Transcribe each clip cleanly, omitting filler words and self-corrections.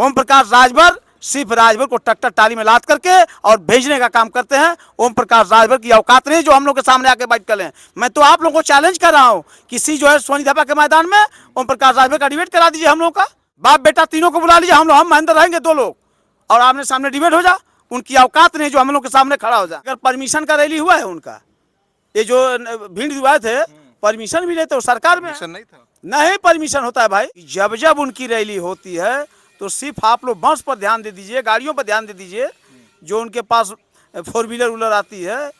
ओम प्रकाश राजभर सिर्फ राजभर को ट्रैक्टर टाली में लाद करके और भेजने का काम करते हैं। ओम प्रकाश राजभर की औकात नहीं जो हम लोग के सामने आके बात कर लें। मैं तो आप लोगों को चैलेंज कर रहा हूँ, किसी जो है सोनीधापा के मैदान में ओम प्रकाश राजभर का डिबेट करा दीजिए। हम लोग का बाप बेटा तीनों को बुला लीजिए, हम महेंद्र रहेंगे 2 लोग और आमने सामने डिबेट हो जा। उनकी औकात नहीं जो हम लोग के सामने खड़ा हो जाए। अगर परमिशन का रैली हुआ है उनका, ये जो भीड़ हुए थे परमिशन भी लेते हो सरकार में नहीं था, नहीं परमिशन होता है भाई। जब जब उनकी रैली होती है तो सिर्फ आप लोग बस पर ध्यान दे दीजिए, गाड़ियों पर ध्यान दे दीजिए, जो उनके पास 4 व्हीलर आती है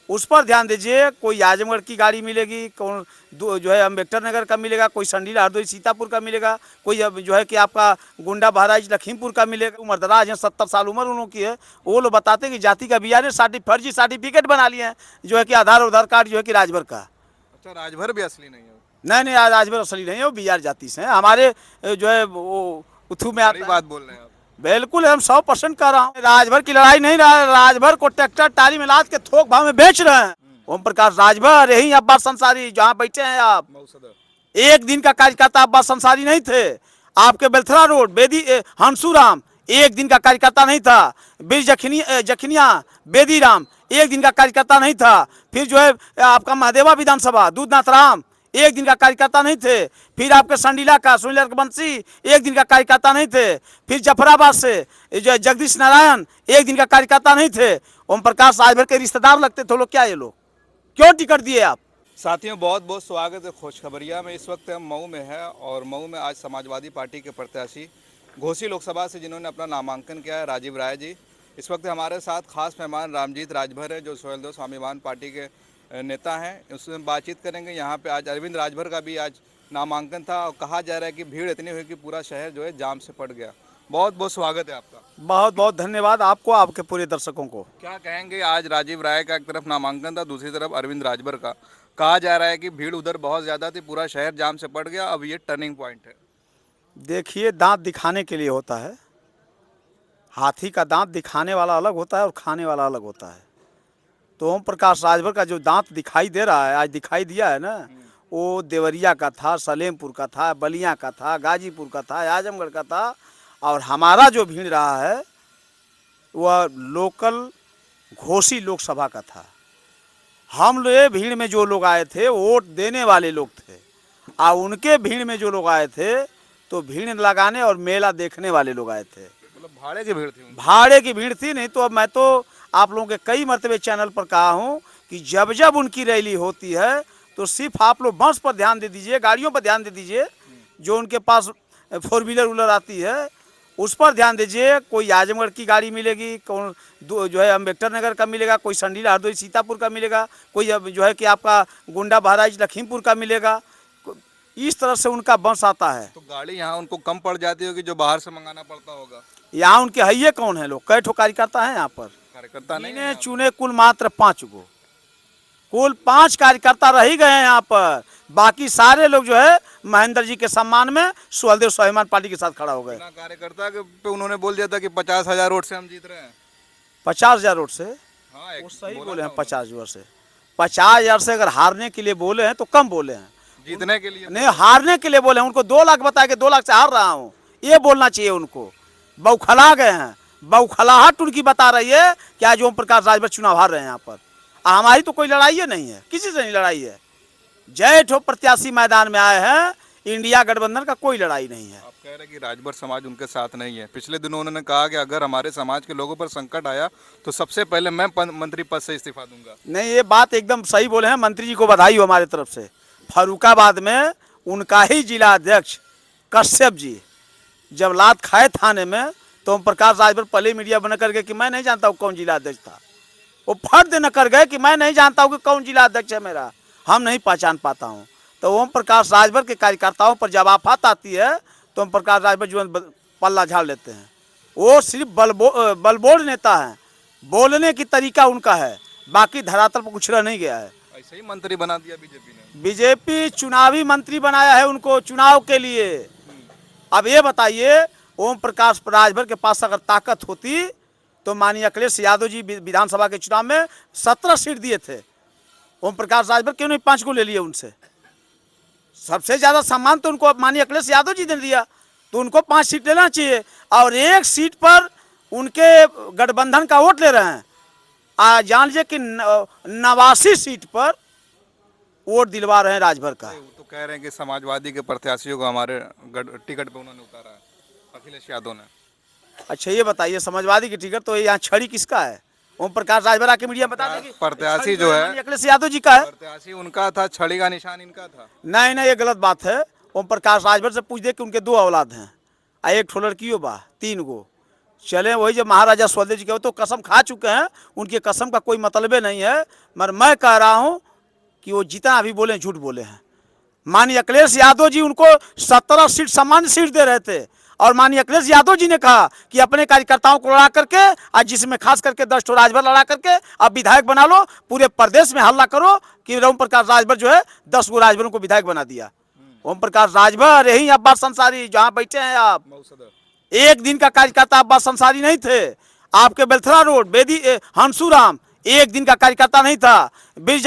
उस पर ध्यान दीजिए। कोई आजमगढ़ की गाड़ी मिलेगी, कौन जो है अम्बेडकर नगर का मिलेगा, कोई संडीला हरदोई सीतापुर का मिलेगा, कोई अब जो है कि आपका गुंडा बहराइच लखीमपुर का मिलेगा। उम्रदराज हैं, 70 साल उम्र उन लोगों की है। वो लोग बताते हैं कि जाति का बिहार ने फर्जी सर्टिफिकेट बना लिए हैं जो है कि आधार कार्ड जो है कि राजभर का। अच्छा, राजभर भी असली नहीं है? नहीं, राजभर असली नहीं है, वो बिहार जाति से है। हमारे जो है वो उथू में बड़ी बात बोल रहे हैं आप। बिल्कुल हम 100% कह रहा हूँ। राजभर की लड़ाई नहीं रहा, राजभर को ट्रैक्टर टाली में लाद के थोक भाव में बेच रहे हैं। ओम प्रकाश राजभर यही अब्बास अंसारी जहाँ बैठे हैं आप, एक दिन का कार्यकर्ता अब्बास अंसारी नहीं थे। आपके बेलथरा रोड बेदी हंसूराम एक दिन का कार्यकर्ता नहीं था। बीर जखनिया बेदीराम एक दिन का कार्यकर्ता नहीं था। फिर जो है आपका महादेवा विधानसभा दूधनाथ राम एक दिन का कार्यकर्ता नहीं थे। फिर आपके संडीला का सुनील बंसी एक दिन का कार्यकर्ता नहीं थे। फिर जफराबाद से जो है जगदीश नारायण एक दिन का कार्यकर्ता नहीं थे। ओम प्रकाश राजभर के रिश्तेदार लगते थे लोग। क्या ये लोग क्यों टिकट दिए आप? साथियों, बहुत बहुत स्वागत है खुशखबरिया में। इस वक्त हम मऊ में है और मऊ में आज समाजवादी पार्टी के प्रत्याशी घोसी लोकसभा से जिन्होंने अपना नामांकन किया है, राजीव राय जी, इस वक्त हमारे साथ खास मेहमान रामजीत राजभर है जो सोहेलदेव स्वाभिमान पार्टी के नेता हैं। उससे बातचीत करेंगे। यहाँ पे आज अरविंद राजभर का भी आज नामांकन था और कहा जा रहा है कि भीड़ इतनी हुई कि पूरा शहर जो है जाम से पड़ गया। बहुत बहुत स्वागत है आपका। बहुत बहुत धन्यवाद आपको, आपके पूरे दर्शकों को। क्या कहेंगे, आज राजीव राय का एक तरफ नामांकन था, दूसरी तरफ अरविंद राजभर का। कहा जा रहा है कि भीड़ उधर बहुत ज़्यादा थी, पूरा शहर जाम से पड़ गया, अब ये टर्निंग पॉइंट है। देखिए, दांत दिखाने के लिए होता है। हाथी का दांत दिखाने वाला अलग होता है और खाने वाला अलग होता है। तो ओम प्रकाश राजभर का जो दांत दिखाई दे रहा है, आज दिखाई दिया है ना, वो देवरिया का था, सलेमपुर का था, बलिया का था, गाजीपुर का था, आजमगढ़ का था। और हमारा जो भीड़ रहा है वह लोकल घोसी लोकसभा का था। हम लोग भीड़ में जो लोग आए थे वोट देने वाले लोग थे, और उनके भीड़ में जो लोग आए थे तो भीड़ लगाने और मेला देखने वाले लोग आए थे। मतलब भाड़े की भीड़ थी? भाड़े की भीड़ थी। नहीं तो अब मैं तो आप लोगों के कई मरतबे चैनल पर कहा हूँ कि जब जब उनकी रैली होती है तो सिर्फ आप लोग बस पर ध्यान दे दीजिए, गाड़ियों पर ध्यान दे दीजिए, जो उनके पास 4 व्हीलर आती है उस पर ध्यान दीजिए। कोई आजमगढ़ की गाड़ी मिलेगी, कौन जो है अम्बेडकर नगर का मिलेगा, कोई संडीला हरदोई सीतापुर का मिलेगा, कोई अब जो है कि आपका गुंडा बहराइच लखीमपुर का मिलेगा। इस तरह से उनका बस आता है। तो गाड़ी यहाँ उनको कम पड़ जाती होगी जो बाहर से मंगाना पड़ता होगा? यहाँ उनके हइये कौन है लोग, कई ठो कार्यकर्ता है यहाँ पर? कार्यकर्ता नहीं इन्हें चुने कुल मात्र 5 गो, कुल 5 कार्यकर्ता रह ही गए हैं यहाँ पर। बाकी सारे लोग जो है महेंद्र जी के सम्मान में सोहेलदेव स्वाभिमान पार्टी के साथ खड़ा हो गए। कार्यकर्ता के पे उन्होंने बोल दिया था कि 50,000 वोट से हम जीत रहे हैं। 50,000 वोट से? हाँ, वो सही बोले हैं। 50,000 से 50,000 से अगर हारने के लिए बोले हैं तो कम बोले हैं। जीतने के लिए नहीं, हारने के लिए बोले हैं। उनको 2 लाख बताया कि 2 लाख से हार रहा हूँ, ये बोलना चाहिए उनको। बौखला गए हैं, बौखलाहट उनकी बता रही है कि आज ओम प्रकाश राजभर चुनाव हार रहे हैं यहाँ पर। हमारी तो कोई लड़ाई नहीं है, किसी से नहीं लड़ाई है। जय ठो प्रत्याशी मैदान में आए हैं, इंडिया गठबंधन का कोई लड़ाई नहीं है। आप कह रहे हैं कि राजभर समाज उनके साथ नहीं है। पिछले दिनों उन्होंने कहा कि अगर हमारे समाज के लोगों पर संकट आया तो सबसे पहले मैं मंत्री पद से इस्तीफा दूंगा। नहीं, ये बात एकदम सही बोले हैं। मंत्री जी को बधाई हो हमारे तरफ से। फर्रुखाबाद में उनका ही जिला अध्यक्ष कश्यप जी जब लात खाए थाने में तो ओम प्रकाश राजभर पहले मीडिया बना करके कि मैं नहीं जानता हूँ कौन जिला अध्यक्ष था। वो फर्द न कर गए कि मैं नहीं जानता हूँ कि कौन जिला अध्यक्ष है मेरा, हम नहीं पहचान पाता हूँ। तो ओम प्रकाश राजभर के कार्यकर्ताओं पर जब आफत आती है तो ओम प्रकाश राजभर जीवन पल्ला झाड़ लेते हैं। वो सिर्फ बलबोड़ नेता हैं, बोलने की तरीका उनका है, बाकी धरातल पर कुछ रह नहीं गया है। ऐसे ही मंत्री बना दिया बीजेपी ने। बीजेपी चुनावी मंत्री बनाया है उनको चुनाव के लिए। अब ये बताइए, ओम प्रकाश राजभर के पास अगर ताकत होती तो माननीय अखिलेश यादव जी विधानसभा के चुनाव में 17 सीट दिए थे। ओम प्रकाश राजभर क्यों नहीं 5 को ले लिए उनसे? सबसे ज्यादा सम्मान तो उनको माननीय अखिलेश यादव जी ने दिया। तो उनको 5 सीट लेना चाहिए। और एक सीट पर उनके गठबंधन का वोट ले रहे हैं। जान लीजिए कि 89 सीट पर वोट दिलवा रहे हैं राजभर का। वो तो कह रहे हैं कि समाजवादी के प्रत्याशियों को हमारे टिकट पे उन्होंने उतारा है, अखिलेश यादव ने। अच्छा ये बताइए, समाजवादी की टिकट तो यहाँ छड़ी किसका है? ओम प्रकाश राजभर आके मीडिया में बता दें कि प्रत्याशी जो है अखिलेश यादव जी का है। प्रत्याशी उनका था, छड़ी का निशान इनका था। नहीं नहीं, ये गलत बात है। ओम प्रकाश राजभर से पूछ दे कि उनके 2 औलाद हैं, एक ठो लड़कियों बा, 3 गो। चले वही जब महाराजा स्वदेव जी के तो कसम खा चुके हैं, उनकी कसम का कोई मतलबे नहीं है। मगर मैं कह रहा हूँ कि वो जितना अभी बोले झूठ बोले हैं। माननीय अखिलेश यादव जी उनको 17 सीट सामान्य सीट दे रहे थे, और माननीय अखिलेश यादव जी ने कहा कि अपने कार्यकर्ताओं को लड़ा करके, आज जिसमें खास करके 10 ठो राजभर लड़ा करके अब विधायक बना लो, पूरे प्रदेश में हल्ला करो कि ओम प्रकाश राजभर जो है 10 गो राजभरों को विधायक बना दिया। ओम प्रकाश राजभर यही अब्बास अंसारी जहाँ बैठे हैं आप, एक दिन का कार्यकर्ता अब्बास अंसारी नहीं थे। आपके बेलथरा रोड बेदी हंसूराम एक दिन का कार्यकर्ता नहीं था। बीर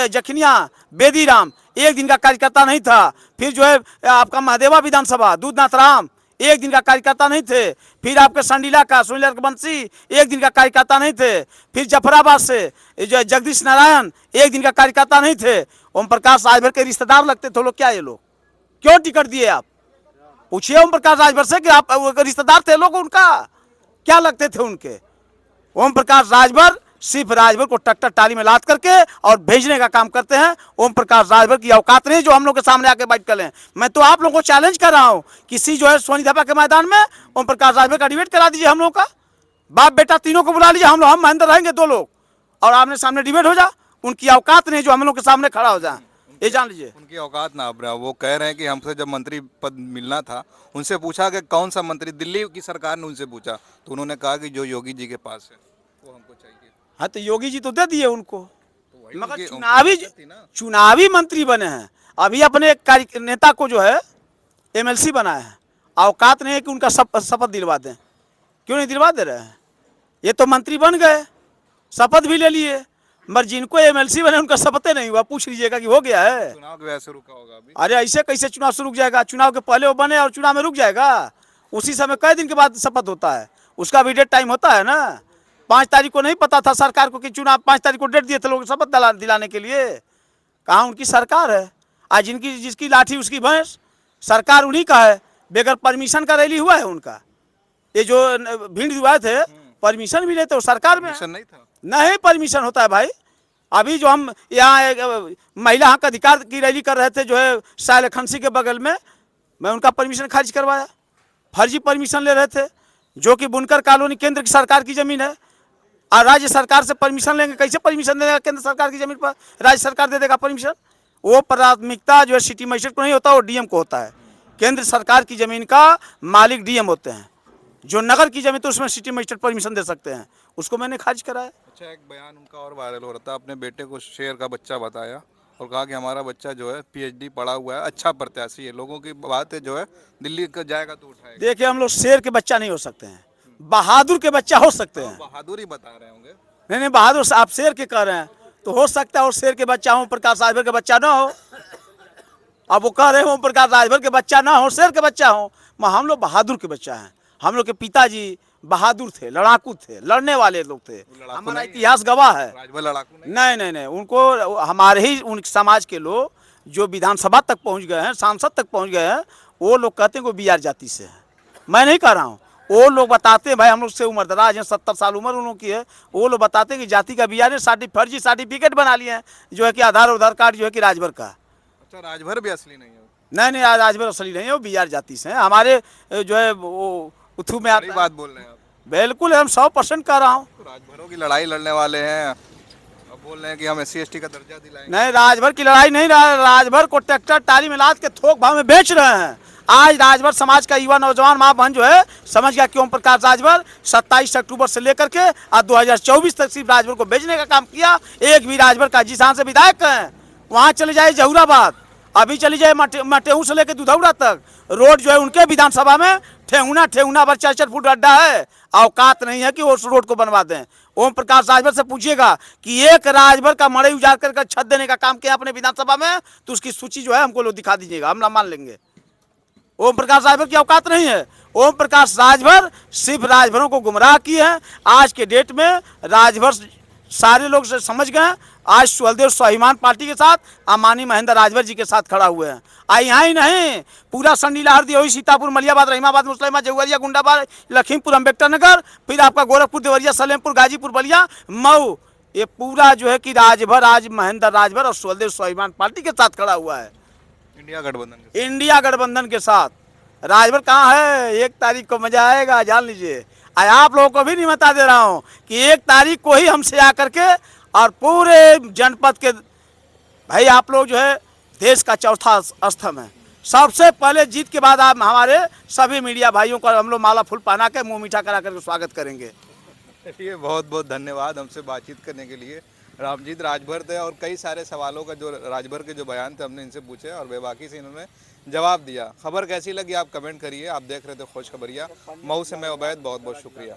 जखनिया बेदीराम एक दिन का कार्यकर्ता नहीं था। फिर जो है आपका महदेवा विधानसभा दूधनाथ राम एक दिन का कार्यकर्ता नहीं थे। फिर आपके संडीला का सुनील बंसी एक दिन का कार्यकर्ता नहीं थे। फिर जफराबाद से जो जगदीश नारायण एक दिन का कार्यकर्ता नहीं थे। ओम प्रकाश राजभर के रिश्तेदार लगते थे लोग। क्या ये लोग क्यों टिकट दिए? आप पूछिए ओम प्रकाश राजभर से कि आप रिश्तेदार थे लोग, उनका क्या लगते थे उनके? ओम प्रकाश राजभर सिर्फ राजभर को ट्रैक्टर टाली में लाद करके और भेजने का काम करते हैं। ओम प्रकाश राजभर की औकात नहीं जो हम लोग के सामने आके बात कर लें। मैं तो आप लोगों को चैलेंज कर रहा हूं, किसी जो है सोनी धाबा के मैदान में ओम प्रकाश राजभर का डिबेट करा दीजिए। हम लोग का बाप बेटा तीनों को बुला लीजिए, हम महेंद्र रहेंगे 2 लोग, और आमने सामने डिबेट हो जा। उनकी औकात नहीं जो हम लोग के सामने खड़ा हो जाए, ये जान लीजिए। उनकी औकात ना अब वो कह रहे हैं कि हमसे जब मंत्री पद मिलना था, उनसे पूछा कि कौन सा मंत्री, दिल्ली की सरकार ने उनसे पूछा तो उन्होंने कहा कि जो योगी जी के पास है वो हमको चाहिए। हाँ तो योगी जी तो दे दिए उनको, तो मगर चुनावी मंत्री बने हैं। अभी अपने कार्य नेता को जो है MLC बनाए हैं, औकात नहीं है कि उनका शपथ दिलवा दें। क्यों नहीं दिलवा दे रहे हैं? ये तो मंत्री बन गए, शपथ भी ले लिए, मगर जिनको MLC बने उनका शपथ नहीं हुआ। पूछ लीजिएगा कि हो गया है? चुनाव के वजह से रुका होगा अभी। अरे ऐसे कैसे चुनाव से रुक जाएगा? चुनाव के पहले वो बने और चुनाव में रुक जाएगा? उसी समय कई दिन के बाद शपथ होता है, उसका भी डेट टाइम होता है ना। 5 तारीख को नहीं पता था सरकार को कि चुनाव 5 तारीख को डेट दिए थे लोग शपथ दिलाने के लिए। कहाँ उनकी सरकार है? आज जिसकी लाठी उसकी भैंस, सरकार उन्हीं का है। बगैर परमिशन का रैली हुआ है उनका। ये जो भीड़ हुए थे परमिशन भी लेते, सरकार में नहीं था, नहीं परमिशन होता है भाई। अभी जो हम यहाँ महिला हक अधिकार की रैली कर रहे थे जो है साल खंसी के बगल में, मैं उनका परमिशन खारिज करवाया। फर्जी परमिशन ले रहे थे, जो कि बुनकर कॉलोनी केंद्र की सरकार की जमीन है, और राज्य सरकार से परमिशन लेंगे। कैसे परमिशन देगा? केंद्र सरकार की जमीन पर राज्य सरकार दे देगा परमिशन? वो प्राथमिकता जो है सिटी मजिस्ट्रेट को नहीं होता, वो DM को होता है। केंद्र सरकार की जमीन का मालिक DM होते हैं। जो नगर की जमीन तो उसमें सिटी मजिस्ट्रेट परमिशन दे सकते हैं, उसको मैंने खारिज कराया। अच्छा, एक बयान उनका और वायरल हो रहा था, अपने बेटे को शेर का बच्चा बताया और कहा कि हमारा बच्चा जो है PhD पढ़ा हुआ है, अच्छा प्रत्याशी है, लोगों की बात है जो है दिल्ली का जाएगा तो उठाएगा। देखिए हम लोग शेर के बच्चा नहीं हो सकते हैं, बहादुर के बच्चा हो सकते हैं। बहादुर ही बता रहे होंगे। नहीं बहादुर आप शेर के कह रहे हैं तो हो सकता है और शेर के बच्चा हो, प्रकाश राजभर के बच्चा ना हो। अब वो कह रहे हो प्रकाश राजभर के बच्चा ना हो, शेर के बच्चा हो। हम लोग बहादुर के बच्चा हैं। हम लोग के पिताजी बहादुर थे, लड़ाकू थे, लड़ने वाले लोग थे। हमारा इतिहास गवाह है। लड़ाकू नहीं, उनको हमारे ही उन समाज के लोग जो विधानसभा तक पहुंच गए हैं, सांसद तक पहुंच गए हैं, वो लोग कहते हैं वो BR जाति से है। मैं नहीं कह रहा हूँ, वो लोग बताते हैं भाई हम लोग से उम्र दराज हैं, 70 साल उम्र उन लोग की है। वो लोग बताते हैं कि जाति का BR ने फर्जी सर्टिफिकेट बना लिए हैं, जो है कि आधार कार्ड जो है कि राजभर का। अच्छा, राजभर भी असली नहीं है? नहीं राजभर असली नहीं है, वो BR जाति से है। हमारे जो है वो उथू में आता बात बोल रहे हैं आप। बिल्कुल हम 100% कह रहा हूँ। तो राजभरों की लड़ाई लड़ने वाले हैं, अब बोल रहे हैं कि हम SC/ST का दर्जा दिलाएंगे। नहीं, राजभर की लड़ाई नहीं, राजभर को ट्रैक्टर टाली में लाद के थोक भाव में बेच रहे हैं। आज राजभर समाज का युवा नौजवान माँ बहन जो है समझ गया कि ओम प्रकाश राजभर 27 अक्टूबर से लेकर के आज 2024 तक सिर्फ राजभर को बेचने का काम किया। एक भी राजभर का जिसान से विधायक है वहाँ चले जाए जहूराबाद, अभी चली जाए मटेहू से लेकर दुधौरा तक, रोड जो है उनके विधानसभा में ठेहुना पर 4 फुट गड्ढा है। औकात नहीं है कि उस रोड को बनवा दें। ओम प्रकाश राजभर से पूछिएगा कि एक राजभर का मड़ई उजाड़ कर छत देने का काम किया अपने विधानसभा में, तो उसकी सूची जो है हमको लोग दिखा दीजिएगा, हम ना मान लेंगे। ओम प्रकाश राजभर की औकात नहीं है। ओम प्रकाश राजभर सिर्फ राजभरों को गुमराह की है। आज के डेट में राजभर सारे लोग से समझ गए। आज सुहलदेव स्वाभिमान पार्टी के साथ अमानी महेंद्र राजभर जी के साथ खड़ा हुए हैं। यहाँ ही नहीं, पूरा संडीला हरदी, सीतापुर, मलियाबाद, रहीमाबाद, मुसलैमा, जौहरिया, गुंडाबाद, लखीमपुर, अम्बेडकर नगर, फिर आपका गोरखपुर, देवरिया, सलेमपुर, गाजीपुर, बलिया, मऊ, ये पूरा जो है कि राजभर आज महेंद्र राजभर और सुहलदेव स्वाभिमान पार्टी के साथ खड़ा हुआ है। इंडिया गठबंधन के साथ राजभर कहाँ है? 1 तारीख को मजा आएगा, जान लीजिए। आप लोगों को भी नहीं बता दे रहा हूँ कि 1 तारीख को ही हमसे आकर के और पूरे जनपद के भाई आप लोग जो है देश का चौथा स्तंभ है। सबसे पहले जीत के बाद आप हमारे सभी मीडिया भाइयों को हम लोग माला फूल पहना के मुंह मीठा करा करके स्वागत करेंगे। ये बहुत बहुत धन्यवाद हमसे बातचीत करने के लिए। रामजीत राजभर थे और कई सारे सवालों का जो राजभर के जो बयान थे हमने इनसे पूछे और बेबाकी से इन्होंने जवाब दिया। खबर कैसी लगी आप कमेंट करिए। आप देख रहे थे खोज खबरिया। मऊ से मैं उबैद, बहुत बहुत शुक्रिया।